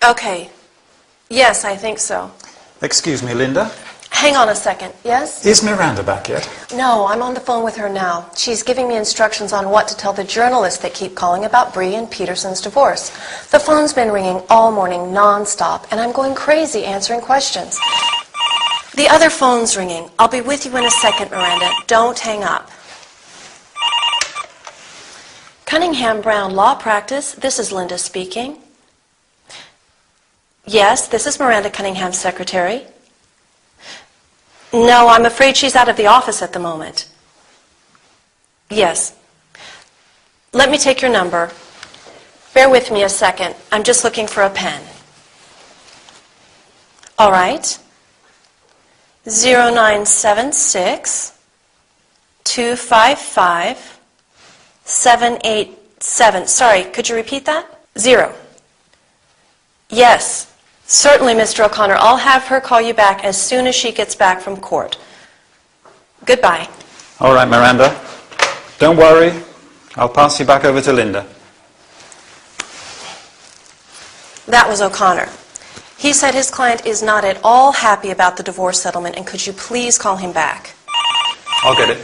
Okay. Yes, I think so. Excuse me, Linda. Hang on a second. Yes? Is Miranda back yet? No, I'm on the phone with her now. She's giving me instructions on what to tell the journalists that keep calling about Bree and Peterson's divorce. The phone's been ringing all morning non-stop, and I'm going crazy answering questions. The other phone's ringing. I'll be with you in a second, Miranda. Don't hang up. Cunningham Brown Law Practice. This is Linda speaking. Yes, this is Miranda Cunningham's secretary. No, I'm afraid she's out of the office at the moment. Yes. Let me take your number. Bear with me a second. I'm just looking for a pen. All right. 0976 255 787. Sorry, could you repeat that? 0. Yes. Certainly, Mr. O'Connor. I'll have her call you back as soon as she gets back from court. Goodbye. All right, Miranda. Don't worry. I'll pass you back over to Linda. That was O'Connor. He said his client is not at all happy about the divorce settlement, and could you please call him back? I'll get it.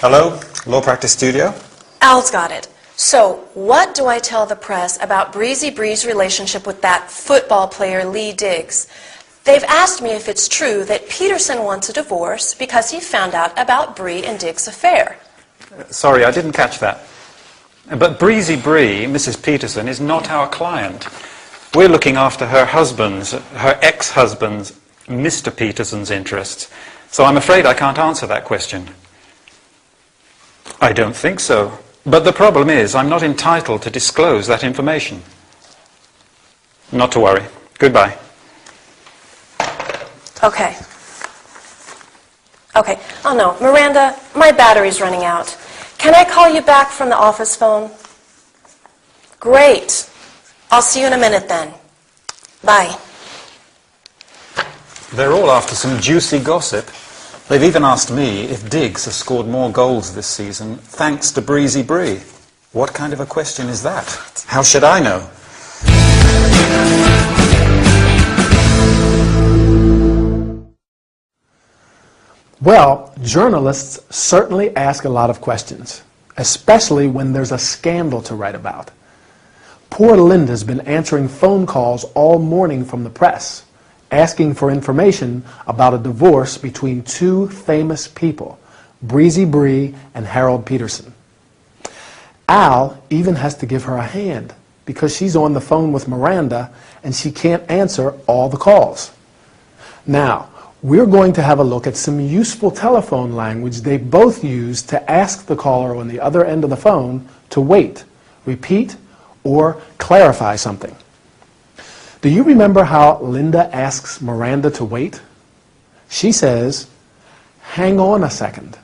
Hello? Law Practice Studio? Al's got it. So, what do I tell the press about Breezy Bree's relationship with that football player, Lee Diggs? They've asked me if it's true that Peterson wants a divorce because he found out about Bree and Diggs' affair. Sorry, I didn't catch that. But Breezy Bree, Mrs. Peterson, is not our client. We're looking after her husband's, her ex-husband's, Mr. Peterson's interests. So I'm afraid I can't answer that question. I don't think so. But the problem is, I'm not entitled to disclose that information. Not to worry. Goodbye. Okay. Okay. Oh no, Miranda, my battery's running out. Can I call you back from the office phone? Great. I'll see you in a minute then. Bye. They're all after some juicy gossip. They've even asked me if Diggs has scored more goals this season thanks to Breezy Bree. What kind of a question is that? How should I know? Well, journalists certainly ask a lot of questions, especially when there's a scandal to write about. Poor Linda's been answering phone calls all morning from the press, asking for information about a divorce between two famous people, Breezy Bree and Harold Peterson. Al even has to give her a hand because she's on the phone with Miranda and she can't answer all the calls. Now, we're going to have a look at some useful telephone language they both use to ask the caller on the other end of the phone to wait, repeat, or clarify something. Do you remember how Linda asks Miranda to wait? She says, "Hang on a second."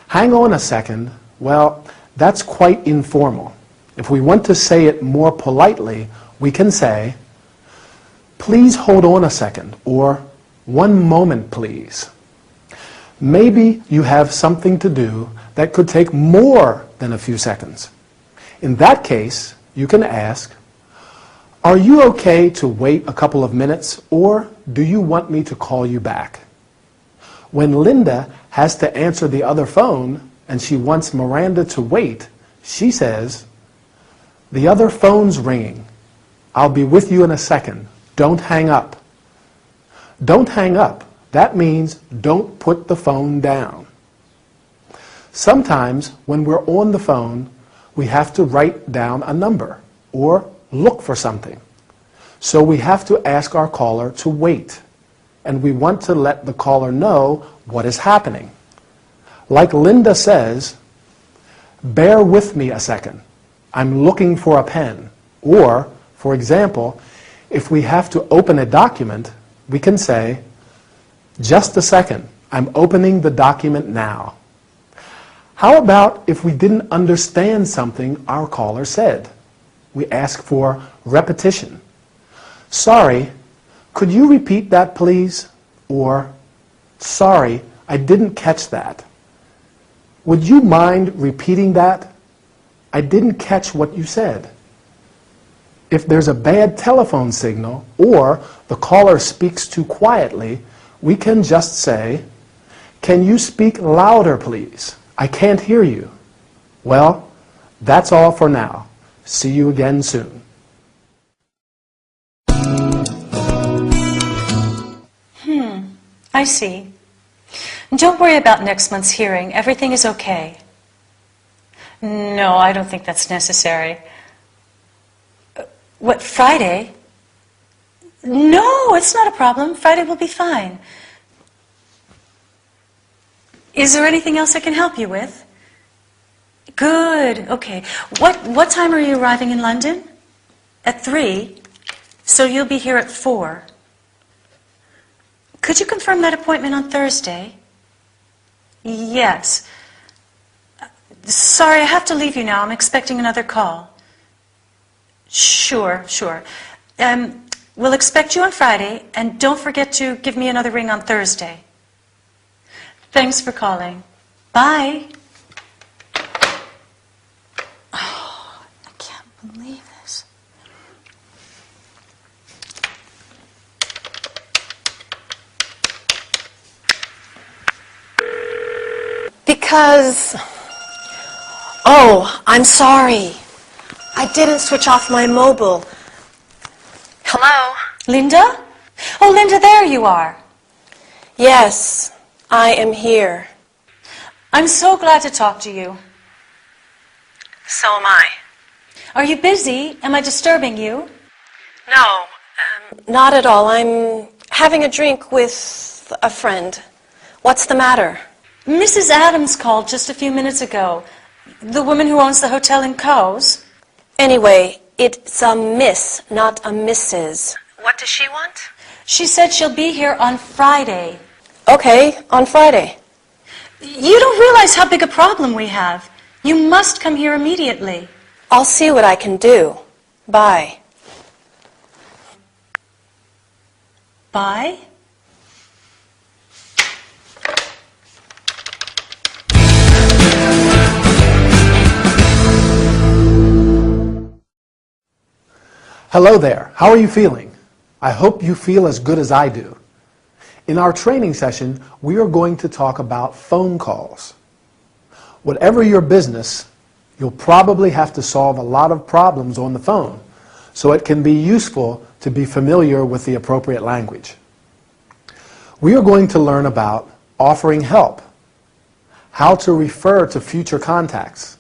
Hang on a second, well, that's quite informal. If we want to say it more politely, we can say, "Please hold on a second," or "One moment, please." Maybe you have something to do that could take more than a few seconds. In that case, you can ask, "Are you okay to wait a couple of minutes, or do you want me to call you back?" When Linda has to answer the other phone and she wants Miranda to wait, she says, "The other phone's ringing. I'll be with you in a second. Don't hang up." Don't hang up. That means don't put the phone down. Sometimes when we're on the phone, we have to write down a number or look for something. So we have to ask our caller to wait, and we want to let the caller know what is happening. Like Linda says, "Bear with me a second. I'm looking for a pen." Or, for example, if we have to open a document, we can say, "Just a second. I'm opening the document now." How about if we didn't understand something our caller said? We ask for repetition. "Sorry, could you repeat that, please?" Or, "Sorry, I didn't catch that. Would you mind repeating that? I didn't catch what you said." If there's a bad telephone signal or the caller speaks too quietly, we can just say, "Can you speak louder, please? I can't hear you." Well, that's all for now. See you again soon. I see. Don't worry about next month's hearing. Everything is okay. No, I don't think that's necessary. What, Friday? No, it's not a problem. Friday will be fine. Is there anything else I can help you with? Good, okay. What time are you arriving in London? At 3? So you'll be here at 4. Could you confirm that appointment on Thursday? Yes. Sorry, I have to leave you now. I'm expecting another call. Sure. We'll expect you on Friday, and don't forget to give me another ring on Thursday. Thanks for calling. Bye. Oh, I can't believe this. Because... Oh, I'm sorry. I didn't switch off my mobile. Hello? Linda? Oh, Linda, there you are. Yes, I am here. I'm so glad to talk to you. So am I. Are you busy? Am I disturbing you? No, not at all. I'm having a drink with a friend. What's the matter? Mrs. Adams called just a few minutes ago. The woman who owns the hotel in Cowes. Anyway, it's a miss, not a Mrs. What does she want? She said she'll be here on Friday. Okay, on Friday. You don't realize how big a problem we have. You must come here immediately. I'll see what I can do. Bye. Bye? Hello there. How are you feeling? I hope you feel as good as I do. In our training session, we are going to talk about phone calls. Whatever your business, you'll probably have to solve a lot of problems on the phone, so it can be useful to be familiar with the appropriate language. We are going to learn about offering help, how to refer to future contacts,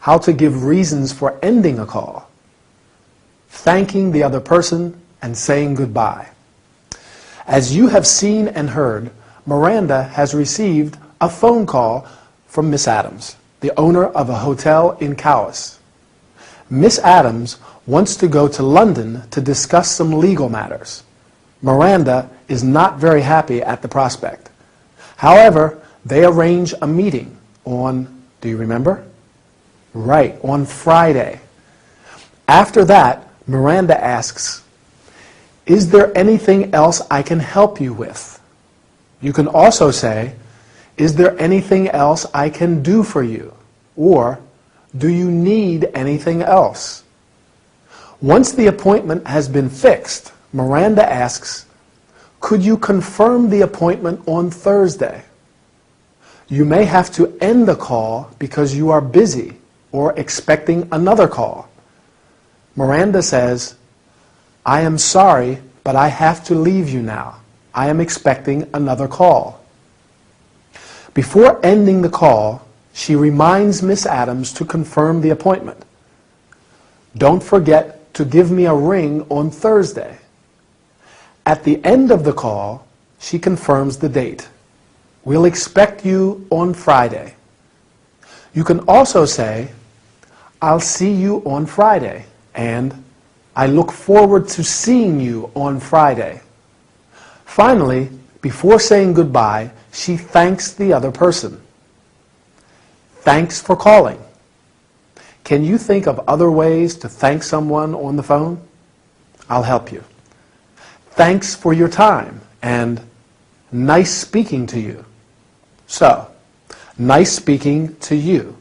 how to give reasons for ending a call, thanking the other person, and saying goodbye. As you have seen and heard, Miranda has received a phone call from Miss Adams, the owner of a hotel in Cowes. Miss Adams wants to go to London to discuss some legal matters. Miranda is not very happy at the prospect. However, they arrange a meeting on, do you remember? Right, on Friday. After that, Miranda asks, "Is there anything else I can help you with?" You can also say, "Is there anything else I can do for you?" Or, "Do you need anything else?" Once the appointment has been fixed, Miranda asks, "Could you confirm the appointment on Thursday?" You may have to end the call because you are busy or expecting another call. Miranda says, "I am sorry, but I have to leave you now. I am expecting another call." Before ending the call, she reminds Miss Adams to confirm the appointment. "Don't forget to give me a ring on Thursday." At the end of the call, she confirms the date. "We'll expect you on Friday." You can also say, "I'll see you on Friday," and "I look forward to seeing you on Friday." Finally, before saying goodbye, she thanks the other person. "Thanks for calling." Can you think of other ways to thank someone on the phone? I'll help you. "Thanks for your time," and "Nice speaking to you." So, nice speaking to you.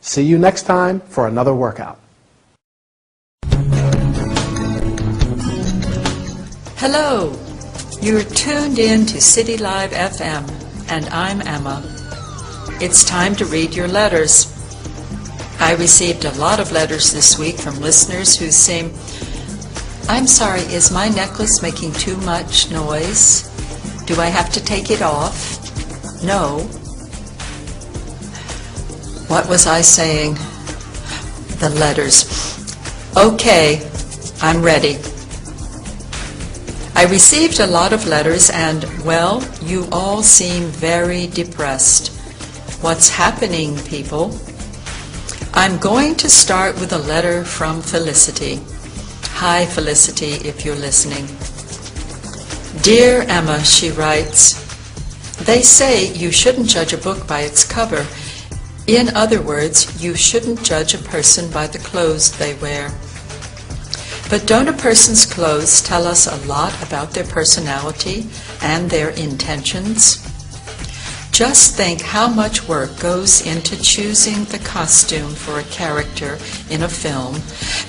See you next time for another workout. Hello, you're tuned in to City Live FM, and I'm Emma. It's time to read your letters. I received a lot of letters this week from listeners who seem, I'm sorry, is my necklace making too much noise? Do I have to take it off? No. What was I saying? The letters. Okay, I'm ready. I received a lot of letters and, well, you all seem very depressed. What's happening, people? I'm going to start with a letter from Felicity. Hi, Felicity, if you're listening. Dear Emma, she writes, they say you shouldn't judge a book by its cover. In other words, you shouldn't judge a person by the clothes they wear. But don't a person's clothes tell us a lot about their personality and their intentions? Just think how much work goes into choosing the costume for a character in a film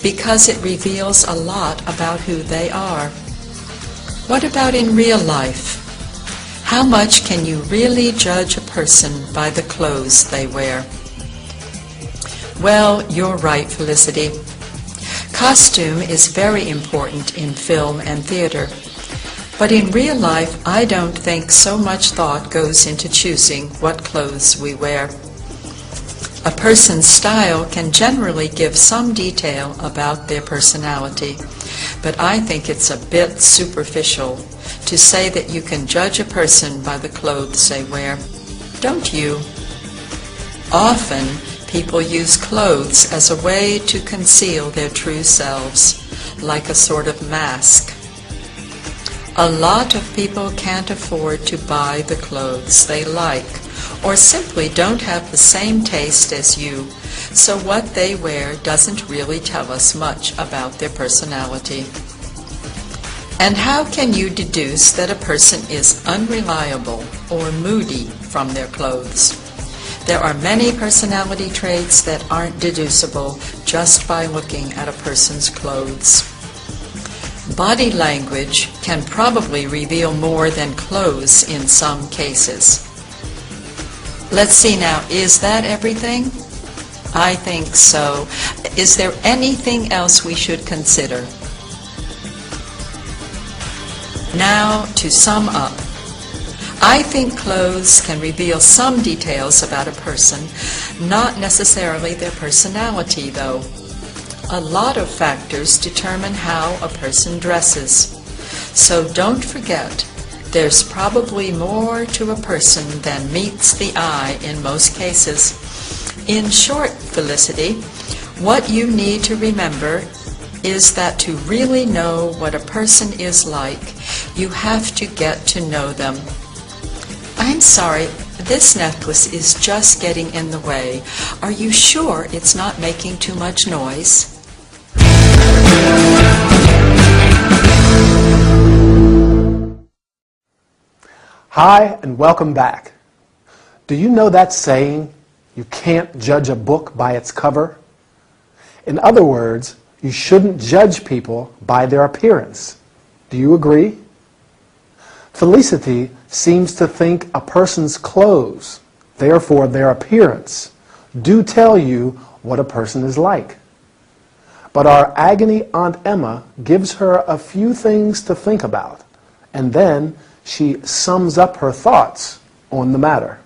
because it reveals a lot about who they are. What about in real life? How much can you really judge a person by the clothes they wear? Well, you're right, Felicity. Costume is very important in film and theater, but in real life I don't think so much thought goes into choosing what clothes we wear. A person's style can generally give some detail about their personality, but I think it's a bit superficial to say that you can judge a person by the clothes they wear. Don't you? Often, people use clothes as a way to conceal their true selves, like a sort of mask. A lot of people can't afford to buy the clothes they like, or simply don't have the same taste as you, so what they wear doesn't really tell us much about their personality. And how can you deduce that a person is unreliable or moody from their clothes? There are many personality traits that aren't deducible just by looking at a person's clothes. Body language can probably reveal more than clothes in some cases. Let's see now, is that everything? I think so. Is there anything else we should consider? Now, to sum up. I think clothes can reveal some details about a person, not necessarily their personality, though. A lot of factors determine how a person dresses. So don't forget, there's probably more to a person than meets the eye in most cases. In short, Felicity, what you need to remember is that to really know what a person is like, you have to get to know them. I'm sorry, this necklace is just getting in the way. Are you sure it's not making too much noise? Hi, and welcome back. Do you know that saying, you can't judge a book by its cover? In other words, you shouldn't judge people by their appearance. Do you agree? Felicity seems to think a person's clothes, therefore their appearance, do tell you what a person is like. But our agony Aunt Emma gives her a few things to think about, and then she sums up her thoughts on the matter.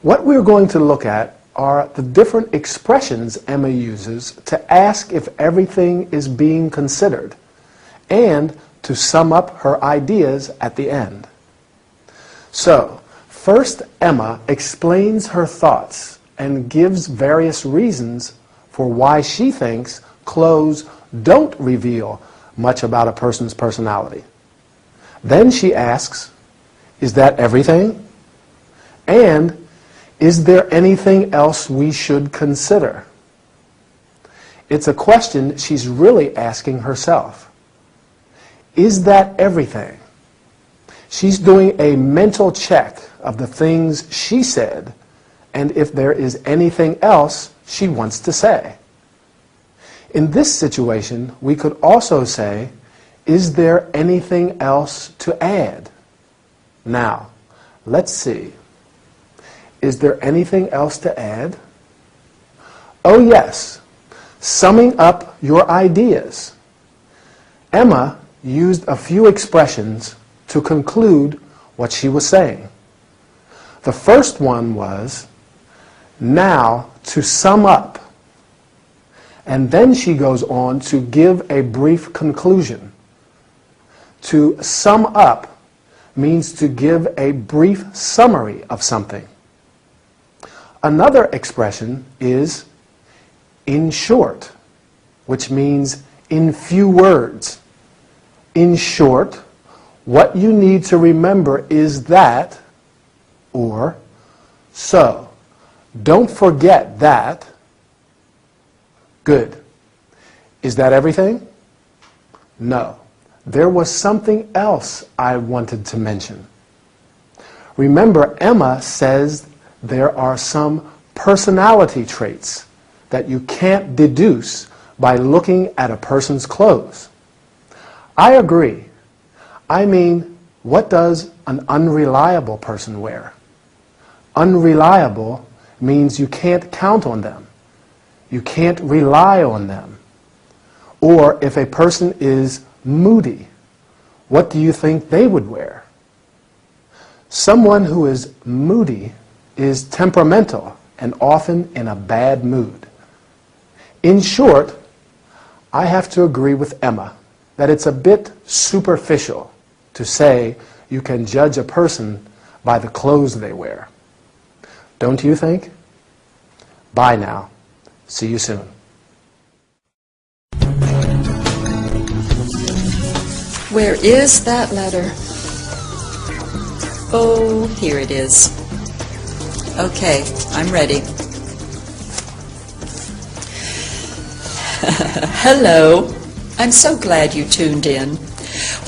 What we're going to look at are the different expressions Emma uses to ask if everything is being considered, and to sum up her ideas at the end. So, first Emma explains her thoughts and gives various reasons for why she thinks clothes don't reveal much about a person's personality. Then she asks, is that everything? And is there anything else we should consider? It's a question she's really asking herself. Is that everything? She's doing a mental check of the things she said and if there is anything else she wants to say. In this situation, we could also say, Is there anything else to add? Now, let's see. Is there anything else to add? Oh yes, summing up your ideas. Emma used a few expressions to conclude what she was saying. The first one was, now to sum up. And then she goes on to give a brief conclusion. To sum up means to give a brief summary of something. Another expression is in short, which means in few words. In short, what you need to remember is that, or so. Don't forget that. Good. Is that everything? No. There was something else I wanted to mention. Remember, Emma says there are some personality traits that you can't deduce by looking at a person's clothes. I agree. I mean, what does an unreliable person wear? Unreliable means you can't count on them. You can't rely on them. Or if a person is moody, what do you think they would wear? Someone who is moody is temperamental and often in a bad mood. In short, I have to agree with Emma that it's a bit superficial to say you can judge a person by the clothes they wear. Don't you think? Bye now. See you soon. Where is that letter? Oh, here it is. Okay, I'm ready. Hello. I'm so glad you tuned in.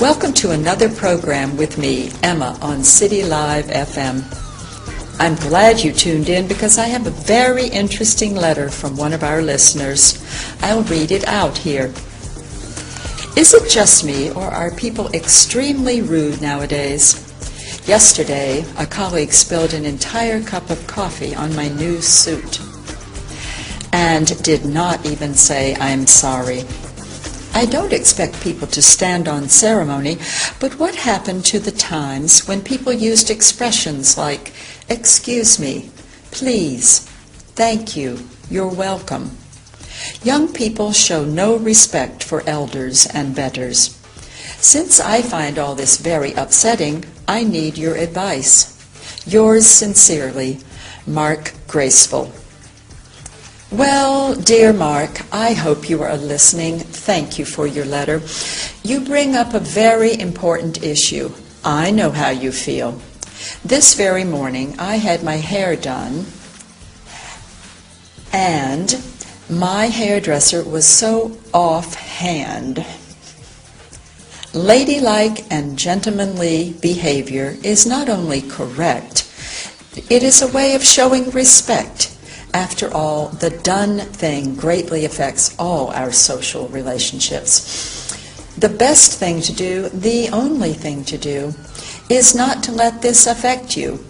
Welcome to another program with me, Emma, on City Live FM. I'm glad you tuned in because I have a very interesting letter from one of our listeners. I'll read it out here. Is it just me, or are people extremely rude nowadays? Yesterday, a colleague spilled an entire cup of coffee on my new suit and did not even say, "I'm sorry." I don't expect people to stand on ceremony, but what happened to the times when people used expressions like, "Excuse me," "Please," "Thank you," "You're welcome"? Young people show no respect for elders and betters. Since I find all this very upsetting, I need your advice. Yours sincerely, Mark Graceful. Well, dear Mark, I hope you are listening. Thank you for your letter. You bring up a very important issue. I know how you feel. This very morning, I had my hair done, and my hairdresser was so offhand. Ladylike and gentlemanly behavior is not only correct, it is a way of showing respect. After all, the done thing greatly affects all our social relationships. The best thing to do, the only thing to do, is not to let this affect you,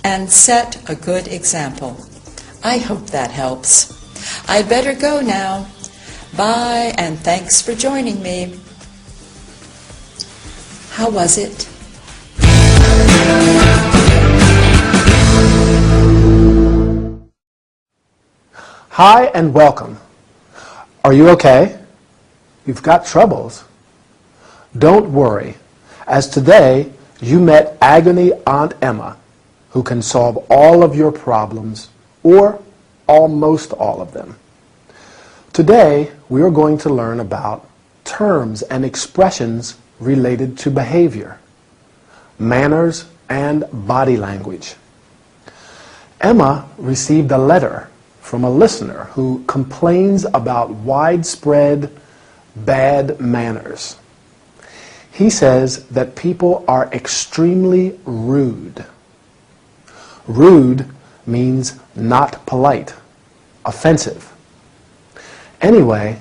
and set a good example. I hope that helps. I'd better go now. Bye, and thanks for joining me. How was it? Hi and welcome. Are you okay? You've got troubles. Don't worry, as today you met Agony Aunt Emma, who can solve all of your problems, or almost all of them. Today we are going to learn about terms and expressions related to behavior, manners, and body language. Emma received a letter from a listener who complains about widespread bad manners. He says that people are extremely rude. Rude means not polite, offensive. Anyway,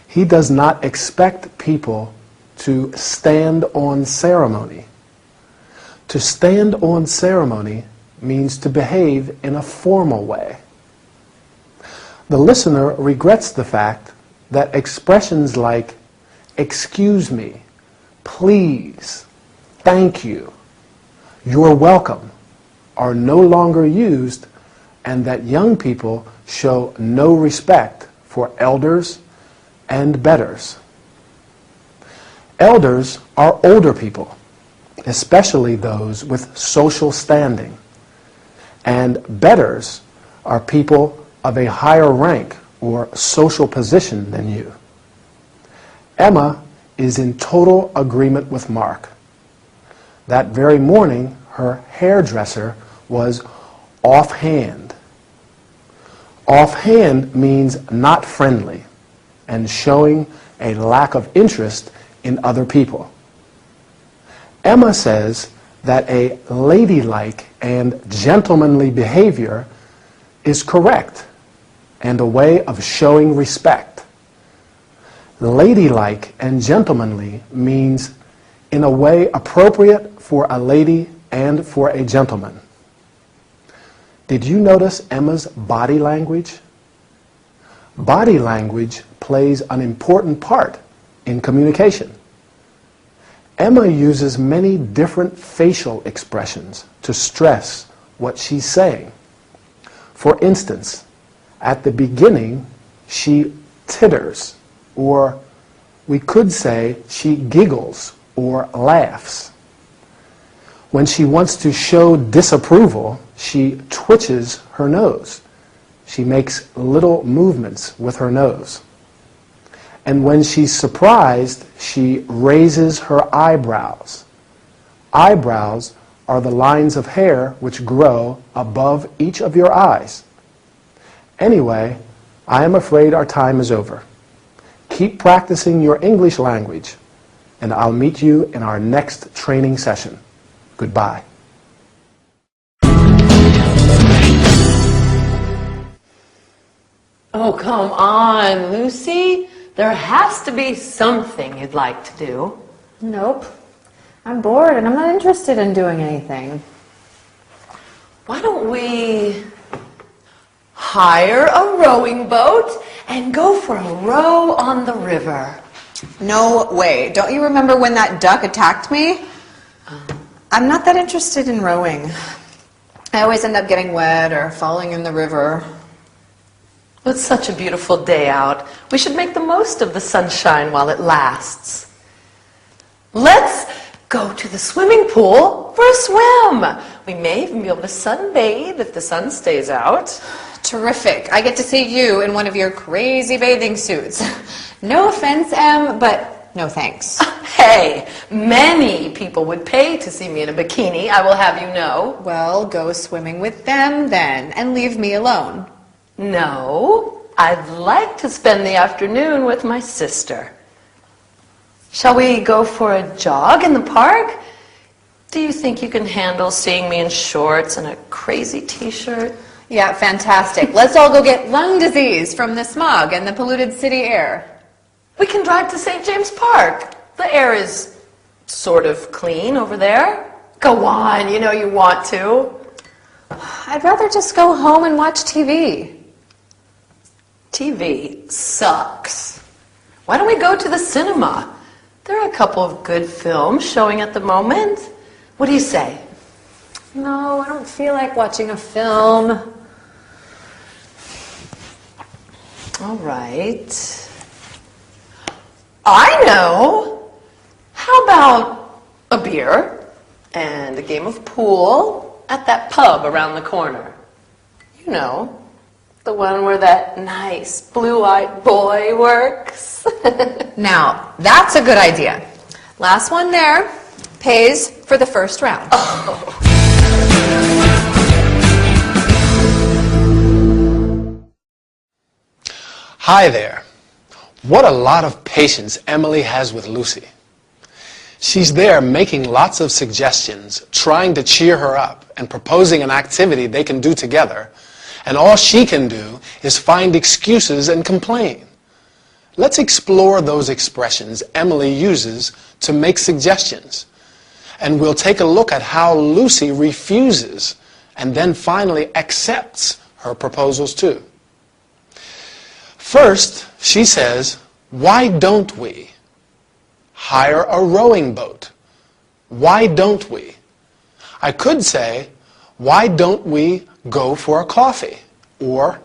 he does not expect people to stand on ceremony. To stand on ceremony means to behave in a formal way. The listener regrets the fact that expressions like excuse me, please, thank you, you're welcome are no longer used, and that young people show no respect for elders and betters. Elders are older people, especially those with social standing, and betters are people of a higher rank or social position than you. Emma is in total agreement with Mark. That very morning, her hairdresser was offhand. Offhand means not friendly and showing a lack of interest in other people. Emma says that a ladylike and gentlemanly behavior is correct and a way of showing respect. Ladylike and gentlemanly means in a way appropriate for a lady and for a gentleman. Did you notice Emma's body language? Body language plays an important part in communication. Emma uses many different facial expressions to stress what she's saying. For instance, at the beginning, she titters, or we could say she giggles or laughs. When she wants to show disapproval, she twitches her nose. She makes little movements with her nose. And when she's surprised, she raises her eyebrows. Eyebrows are the lines of hair which grow above each of your eyes. Anyway, I am afraid our time is over. Keep practicing your English language, and I'll meet you in our next training session. Goodbye. Oh, come on, Lucy. There has to be something you'd like to do. Nope. I'm bored and I'm not interested in doing anything. Why don't we hire a rowing boat and go for a row on the river? No way. Don't you remember when that duck attacked me? I'm not that interested in rowing. I always end up getting wet or falling in the river. It's such a beautiful day out. We should make the most of the sunshine while it lasts. Let's go to the swimming pool for a swim. We may even be able to sunbathe if the sun stays out. Terrific. I get to see you in one of your crazy bathing suits. No offense, Em, but no thanks. Hey, many people would pay to see me in a bikini, I will have you know. Well, go swimming with them then, and leave me alone. No, I'd like to spend the afternoon with my sister. Shall we go for a jog in the park? Do you think you can handle seeing me in shorts and a crazy t-shirt? Yeah, fantastic. Let's all go get lung disease from the smog and the polluted city air. We can drive to St. James Park. The air is sort of clean over there. Go on, you know you want to. I'd rather just go home and watch TV. TV sucks. Why don't we go to the cinema? There are a couple of good films showing at the moment. What do you say? No, I don't feel like watching a film. All right. I know. How about a beer and a game of pool at that pub around the corner? You know, the one where that nice blue-eyed boy works. Now, that's a good idea. Last one there pays for the first round. Oh. Hi there. What a lot of patience Emily has with Lucy. She's there making lots of suggestions, trying to cheer her up, and proposing an activity they can do together. And all she can do is find excuses and complain. Let's explore those expressions Emily uses to make suggestions. And we'll take a look at how Lucy refuses and then finally accepts her proposals too. First, she says, why don't we hire a rowing boat? Why don't we? I could say, why don't we go for a coffee? Or,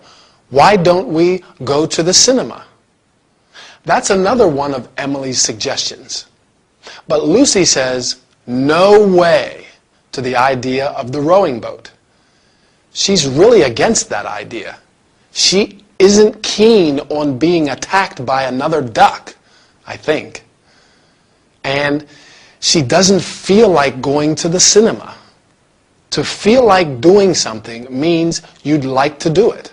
why don't we go to the cinema? That's another one of Emily's suggestions. But Lucy says, no way to the idea of the rowing boat. She's really against that idea. She isn't keen on being attacked by another duck, I think. And she doesn't feel like going to the cinema. To feel like doing something means you'd like to do it.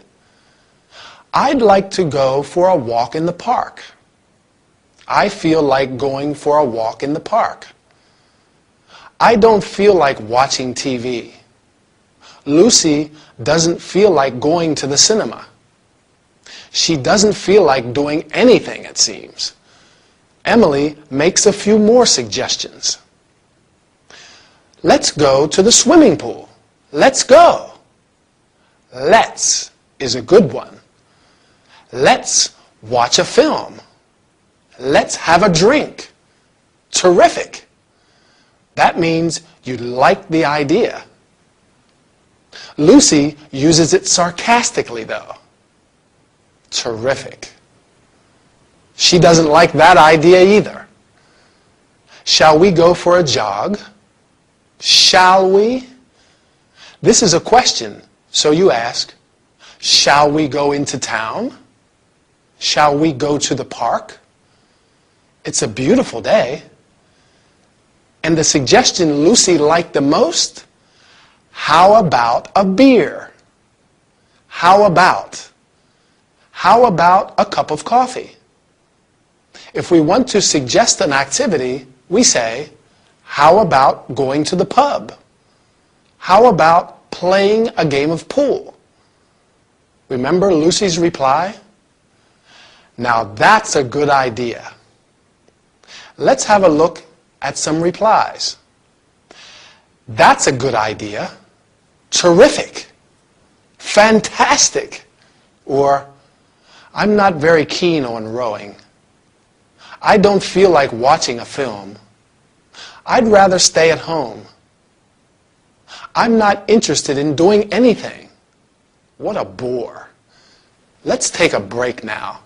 I'd like to go for a walk in the park. I feel like going for a walk in the park. I don't feel like watching TV. Lucy doesn't feel like going to the cinema. She doesn't feel like doing anything, it seems. Emily makes a few more suggestions. Let's go to the swimming pool. Let's go. Let's is a good one. Let's watch a film. Let's have a drink. Terrific. That means you like the idea. Lucy uses it sarcastically, though. Terrific. She doesn't like that idea either. Shall we go for a jog? Shall we? This is a question, so you ask, shall we go into town? Shall we go to the park? It's a beautiful day. And the suggestion Lucy liked the most, how about a beer? How about a cup of coffee? If we want to suggest an activity, we say, how about going to the pub? How about playing a game of pool? Remember Lucy's reply? Now that's a good idea. Let's have a look at some replies. That's a good idea. Terrific. Fantastic. Or, I'm not very keen on rowing. I don't feel like watching a film. I'd rather stay at home. I'm not interested in doing anything. What a bore. Let's take a break now.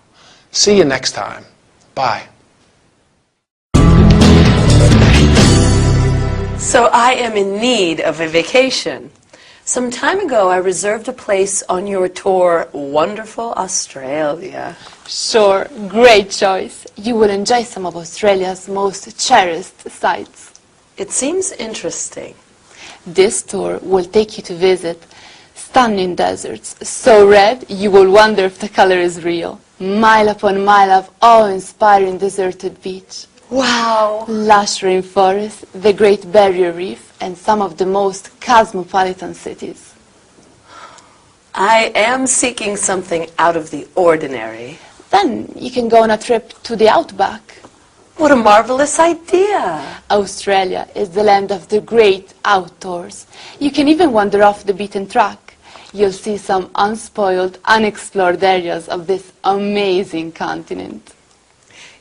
See you next time. Bye. So I am in need of a vacation. Some time ago, I reserved a place on your tour, Wonderful Australia. Sure, great choice. You will enjoy some of Australia's most cherished sites. It seems interesting. This tour will take you to visit stunning deserts, so red you will wonder if the color is real. Mile upon mile of awe-inspiring deserted beach. Wow! Lush rainforest, the Great Barrier Reef, and some of the most cosmopolitan cities. I am seeking something out of the ordinary. Then you can go on a trip to the outback. What a marvelous idea! Australia is the land of the great outdoors. You can even wander off the beaten track. You'll see some unspoiled, unexplored areas of this amazing continent.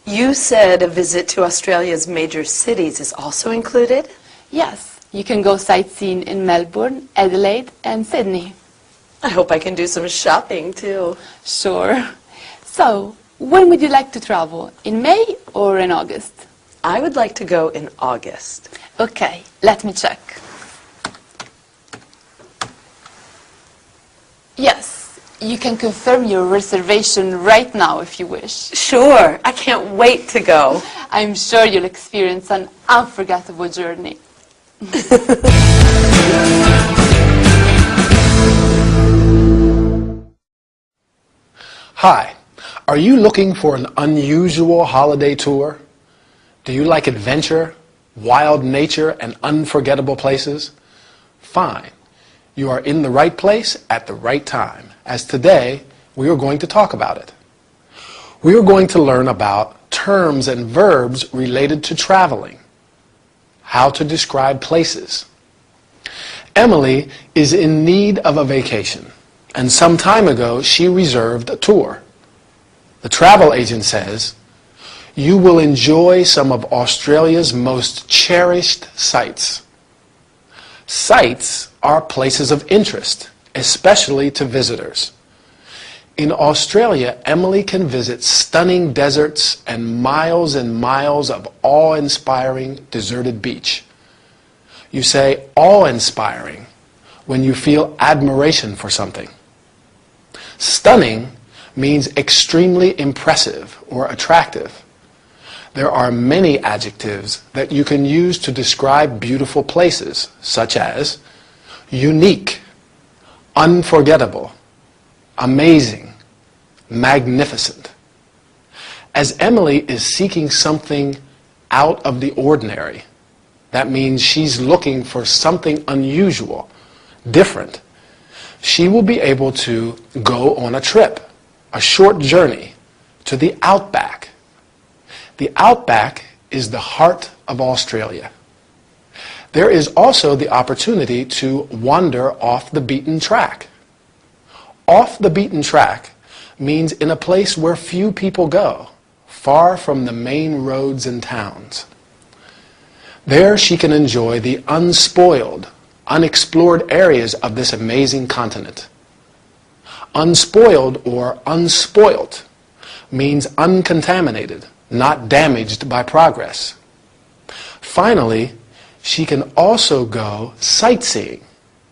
You said a visit to Australia's major cities is also included? Yes, you can go sightseeing in Melbourne, Adelaide, and Sydney. I hope I can do some shopping too. Sure. So, when would you like to travel? In May or in August? I would like to go in August. Okay, let me check. Yes, you can confirm your reservation right now if you wish. Sure, I can't wait to go. I'm sure you'll experience an unforgettable journey. Hi, are you looking for an unusual holiday tour? Do you like adventure, wild nature, and unforgettable places? Fine. You are in the right place at the right time, as today we are going to talk about it. We are going to learn about terms and verbs related to traveling, how to describe places. Emily is in need of a vacation, and some time ago she reserved a tour. The travel agent says, "You will enjoy some of Australia's most cherished sights." Sights are places of interest, especially to visitors. In Australia, Emily can visit stunning deserts and miles of awe-inspiring deserted beach. You say awe-inspiring when you feel admiration for something. Stunning means extremely impressive or attractive. There are many adjectives that you can use to describe beautiful places, such as unique, unforgettable, amazing, magnificent. As Emily is seeking something out of the ordinary, that means she's looking for something unusual, different. She will be able to go on a trip, a short journey, to the outback. The outback is the heart of Australia. There is also the opportunity to wander off the beaten track. Off the beaten track means in a place where few people go, far from the main roads and towns. There she can enjoy the unspoiled, unexplored areas of this amazing continent. Unspoiled or unspoilt means uncontaminated, not damaged by progress. Finally, she can also go sightseeing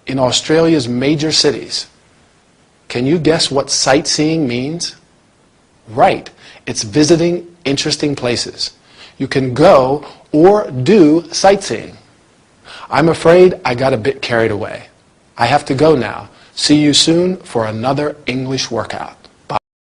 in Australia's major cities. Can you guess what sightseeing means? Right, it's visiting interesting places. You can go or do sightseeing. I'm afraid I got a bit carried away. I have to go now. See you soon for another English workout.